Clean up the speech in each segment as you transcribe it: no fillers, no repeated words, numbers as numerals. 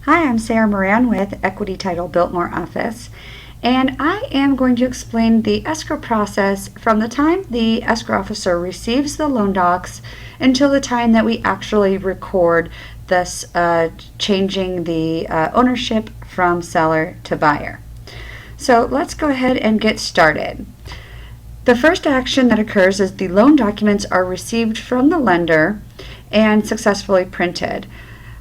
Hi, I'm Sarah Moran with Equity Title Biltmore Office, and I am going to explain the escrow process from the time the escrow officer receives the loan docs until the time that we actually record, thus changing the ownership from seller to buyer. So let's go ahead and get started. The first action that occurs is the loan documents are received from the lender and successfully printed.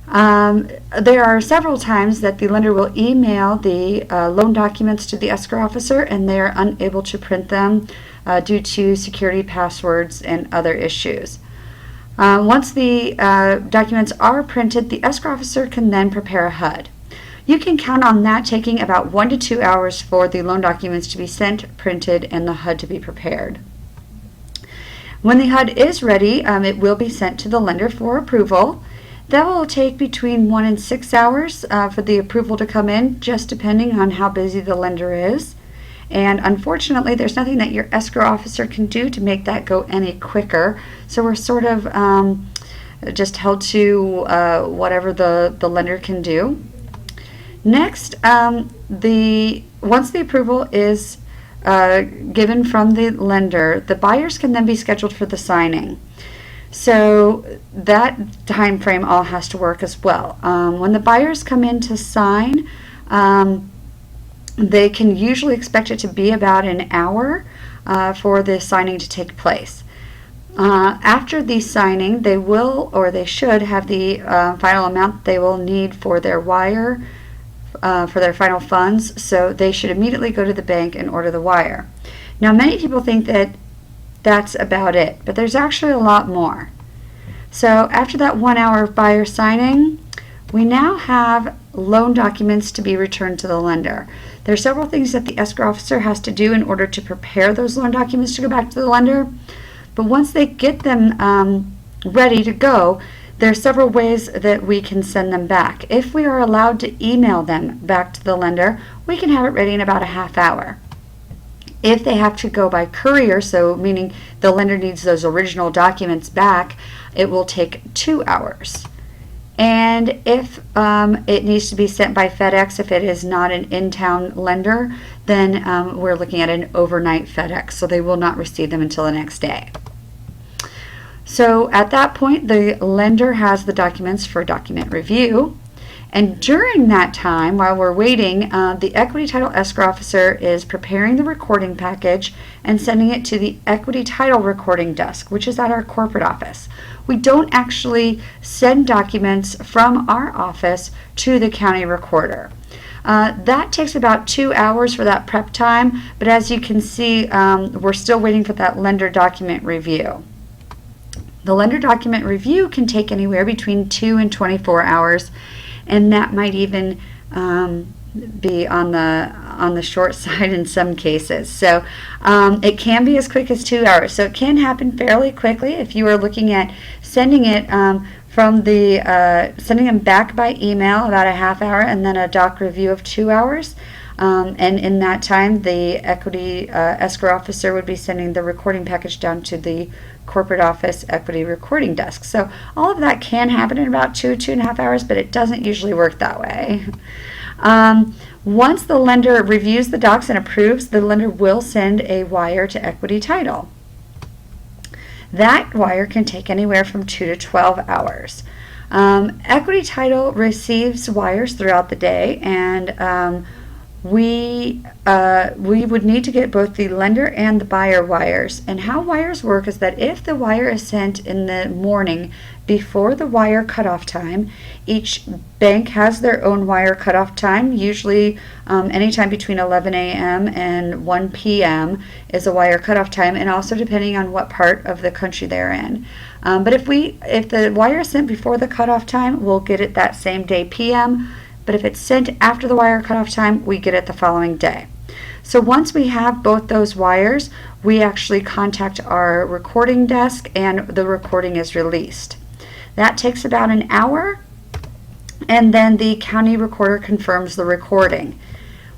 There are several times that the lender will email the loan documents to the escrow officer and they are unable to print them due to security passwords and other issues. Once the documents are printed, the escrow officer can then prepare a HUD. You can count on that taking about 1 to 2 hours for the loan documents to be sent, printed, and the HUD to be prepared. When the HUD is ready, it will be sent to the lender for approval. That will take between 1 and 6 hours for the approval to come in, just depending on how busy the lender is. And unfortunately, there's nothing that your escrow officer can do to make that go any quicker. So we're sort of just held to whatever the lender can do. Next, once the approval is given from the lender, the buyers can then be scheduled for the signing. So that time frame all has to work as well. When the buyers come in to sign, they can usually expect it to be about an hour for the signing to take place. After the signing, they will or they should have the final amount they will need for their wire, for their final funds, so they should immediately go to the bank and order the wire. Now, many people think that that's about it, but there's actually a lot more. So after that 1 hour of buyer signing, we now have loan documents to be returned to the lender. There are several things that the escrow officer has to do in order to prepare those loan documents to go back to the lender, but once they get them ready to go, there are several ways that we can send them back. If we are allowed to email them back to the lender, we can have it ready in about a half hour. If they have to go by courier, so meaning the lender needs those original documents back, it will take 2 hours. And if it needs to be sent by FedEx, if it is not an in-town lender, then we're looking at an overnight FedEx, so they will not receive them until the next day. So at that point, the lender has the documents for document review. And during that time, while we're waiting, the Equity Title Escrow Officer is preparing the recording package and sending it to the Equity Title Recording Desk, which is at our corporate office. We don't actually send documents from our office to the county recorder. That takes about 2 hours for that prep time, but as you can see, we're still waiting for that lender document review. The lender document review can take anywhere between 2 and 24 hours. And that might even be on the short side in some cases. So it can be as quick as 2 hours. So it can happen fairly quickly if you are looking at sending it sending them back by email about a half hour and then a doc review of 2 hours. And in that time, the Equity Escrow Officer would be sending the recording package down to the corporate office Equity Recording Desk. So all of that can happen in about 2.5 hours, but it doesn't usually work that way. Once the lender reviews the docs and approves, the lender will send a wire to Equity Title. That wire can take anywhere from 2 to 12 hours. Equity Title receives wires throughout the day, and we would need to get both the lender and the buyer wires. And how wires work is that if the wire is sent in the morning before the wire cutoff time, each bank has their own wire cutoff time. Usually anytime between 11 a.m. and 1 p.m. is a wire cutoff time, and also depending on what part of the country they're in. But if the wire is sent before the cutoff time, we'll get it that same day p.m. But if it's sent after the wire cutoff time, we get it the following day. So once we have both those wires, we actually contact our recording desk and the recording is released. That takes about an hour, and then the county recorder confirms the recording.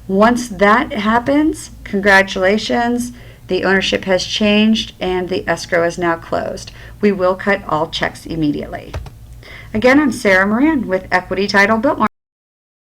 Once that happens, congratulations, the ownership has changed and the escrow is now closed. We will cut all checks immediately. Again, I'm Sarah Moran with Equity Title Biltmore.